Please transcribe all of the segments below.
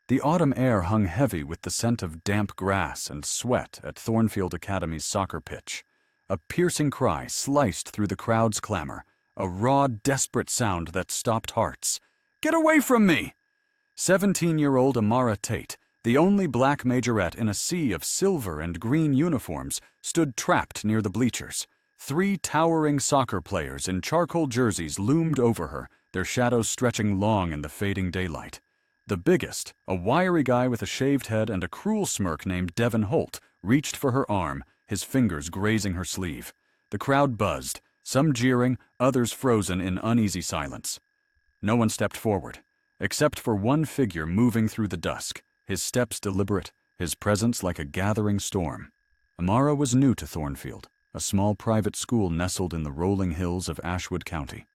The autumn air hung heavy with the scent of damp grass and sweat at Thornfield Academy's soccer pitch. A piercing cry sliced through the crowd's clamor, a raw, desperate sound that stopped hearts. "Get away from me!" 17-year-old Amara Tate, the only black majorette in a sea of silver and green uniforms, stood trapped near the bleachers. 3 towering soccer players in charcoal jerseys loomed over her, their shadows stretching long in the fading daylight. The biggest, a wiry guy with a shaved head and a cruel smirk named Devin Holt, reached for her arm, his fingers grazing her sleeve. The crowd buzzed, some jeering, others frozen in uneasy silence. No one stepped forward, except for one figure moving through the dusk, his steps deliberate, his presence like a gathering storm. Amara was new to Thornfield, a small private school nestled in the rolling hills of Ashwood County.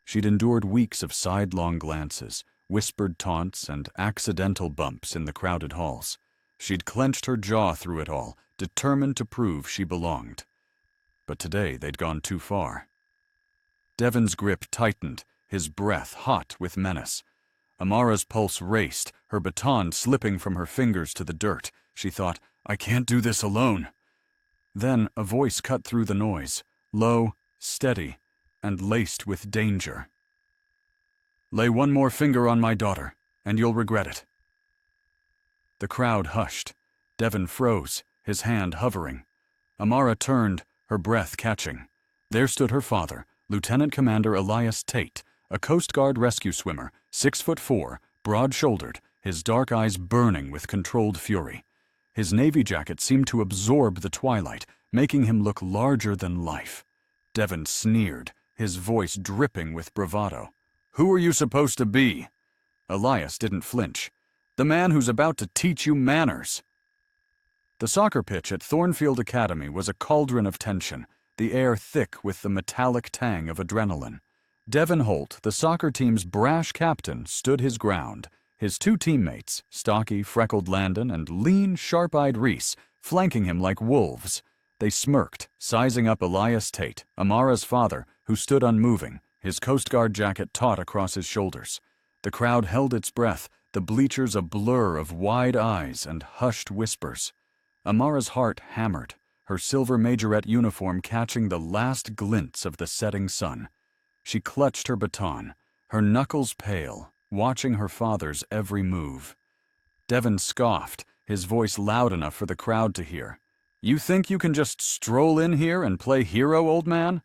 She'd endured weeks of sidelong glances, whispered taunts, and accidental bumps in the crowded halls. She'd clenched her jaw through it all, determined to prove she belonged. But today they'd gone too far. Devin's grip tightened, his breath hot with menace. Amara's pulse raced, her baton slipping from her fingers to the dirt. She thought, "I can't do this alone." Then a voice cut through the noise, low, steady, and laced with danger. "Lay one more finger on my daughter, and you'll regret it." The crowd hushed. Devin froze, his hand hovering. Amara turned, her breath catching. There stood her father, Lieutenant Commander Elias Tate, a Coast Guard rescue swimmer, 6'4", broad-shouldered, his dark eyes burning with controlled fury. His navy jacket seemed to absorb the twilight, making him look larger than life. Devin sneered, his voice dripping with bravado. "Who are you supposed to be?" Elias didn't flinch. "The man who's about to teach you manners." The soccer pitch at Thornfield Academy was a cauldron of tension, the air thick with the metallic tang of adrenaline. Devin Holt, the soccer team's brash captain, stood his ground. His 2 teammates, stocky, freckled Landon and lean, sharp-eyed Reese, flanking him like wolves. They smirked, sizing up Elias Tate, Amara's father, who stood unmoving, his Coast Guard jacket taut across his shoulders. The crowd held its breath, the bleachers a blur of wide eyes and hushed whispers. Amara's heart hammered, her silver majorette uniform catching the last glints of the setting sun. She clutched her baton, her knuckles pale, watching her father's every move. Devin scoffed, his voice loud enough for the crowd to hear. "You think you can just stroll in here and play hero, old man?"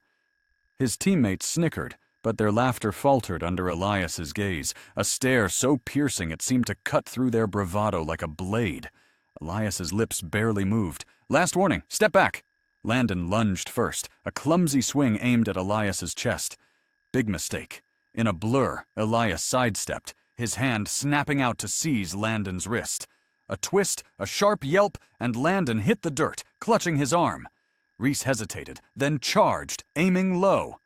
His teammates snickered, but their laughter faltered under Elias's gaze, a stare so piercing it seemed to cut through their bravado like a blade. Elias's lips barely moved. "Last warning, step back!" Landon lunged first, a clumsy swing aimed at Elias's chest. Big mistake. In a blur, Elias sidestepped, his hand snapping out to seize Landon's wrist. A twist, a sharp yelp, and Landon hit the dirt, clutching his arm. Reese hesitated, then charged, aiming low.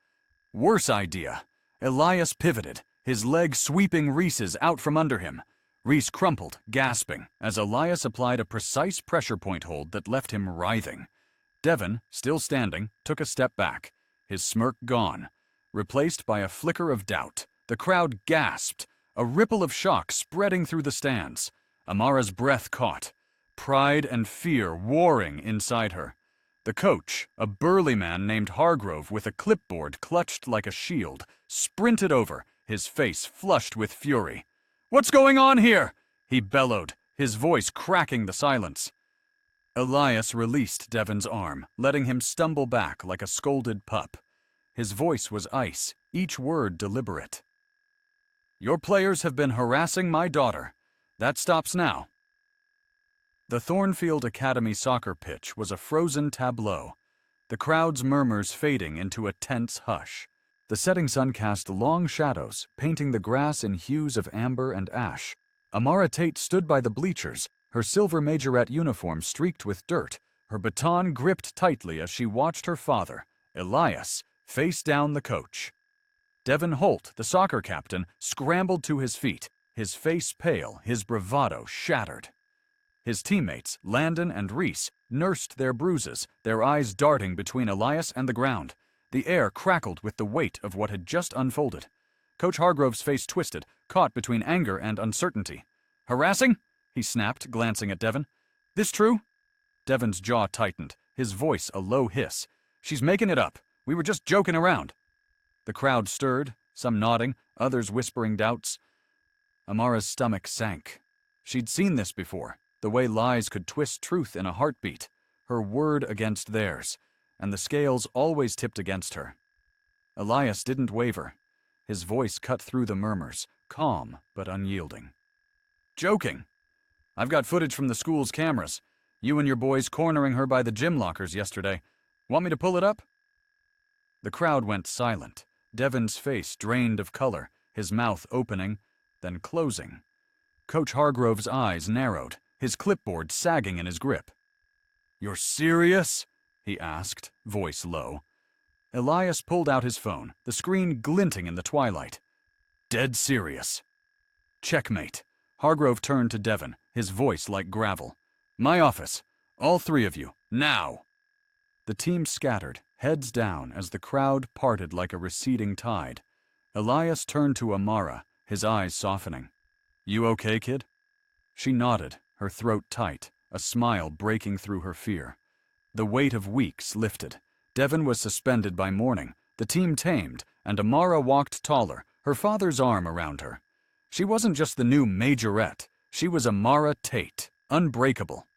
Worse idea. Elias pivoted, his leg sweeping Reese's out from under him. Reese crumpled, gasping, as Elias applied a precise pressure point hold that left him writhing. Devin, still standing, took a step back, his smirk gone, replaced by a flicker of doubt. The crowd gasped, a ripple of shock spreading through the stands. Amara's breath caught, pride and fear warring inside her. The coach, a burly man named Hargrove with a clipboard clutched like a shield, sprinted over, his face flushed with fury. "What's going on here?" he bellowed, his voice cracking the silence. Elias released Devin's arm, letting him stumble back like a scolded pup. His voice was ice, each word deliberate. "Your players have been harassing my daughter. That stops now." The Thornfield Academy soccer pitch was a frozen tableau, the crowd's murmurs fading into a tense hush. The setting sun cast long shadows, painting the grass in hues of amber and ash. Amara Tate stood by the bleachers, her silver majorette uniform streaked with dirt, her baton gripped tightly as she watched her father, Elias, face down the coach. Devin Holt, the soccer captain, scrambled to his feet, his face pale, his bravado shattered. His teammates, Landon and Reese, nursed their bruises, their eyes darting between Elias and the ground. The air crackled with the weight of what had just unfolded. Coach Hargrove's face twisted, caught between anger and uncertainty. Harassing? He snapped, glancing at Devon. This true? Devon's jaw tightened, his voice a low hiss. She's making it up. We were just joking around. The crowd stirred, some nodding, others whispering doubts. Amara's stomach sank. She'd seen this before, the way lies could twist truth in a heartbeat, her word against theirs, and the scales always tipped against her. Elias didn't waver. His voice cut through the murmurs, calm but unyielding. Joking. I've got footage from the school's cameras. You and your boys cornering her by the gym lockers yesterday. Want me to pull it up? The crowd went silent, Devon's face drained of color, his mouth opening, then closing. Coach Hargrove's eyes narrowed, his clipboard sagging in his grip. You're serious? He asked, voice low. Elias pulled out his phone, the screen glinting in the twilight. Dead serious. Checkmate. Hargrove turned to Devon, his voice like gravel. My office. All three of you. Now. The team scattered, heads down as the crowd parted like a receding tide. Elias turned to Amara, his eyes softening. You okay, kid? She nodded, her throat tight, a smile breaking through her fear. The weight of weeks lifted. Devon was suspended by morning, the team tamed, and Amara walked taller, her father's arm around her. She wasn't just the new majorette, she was Amara Tate, unbreakable,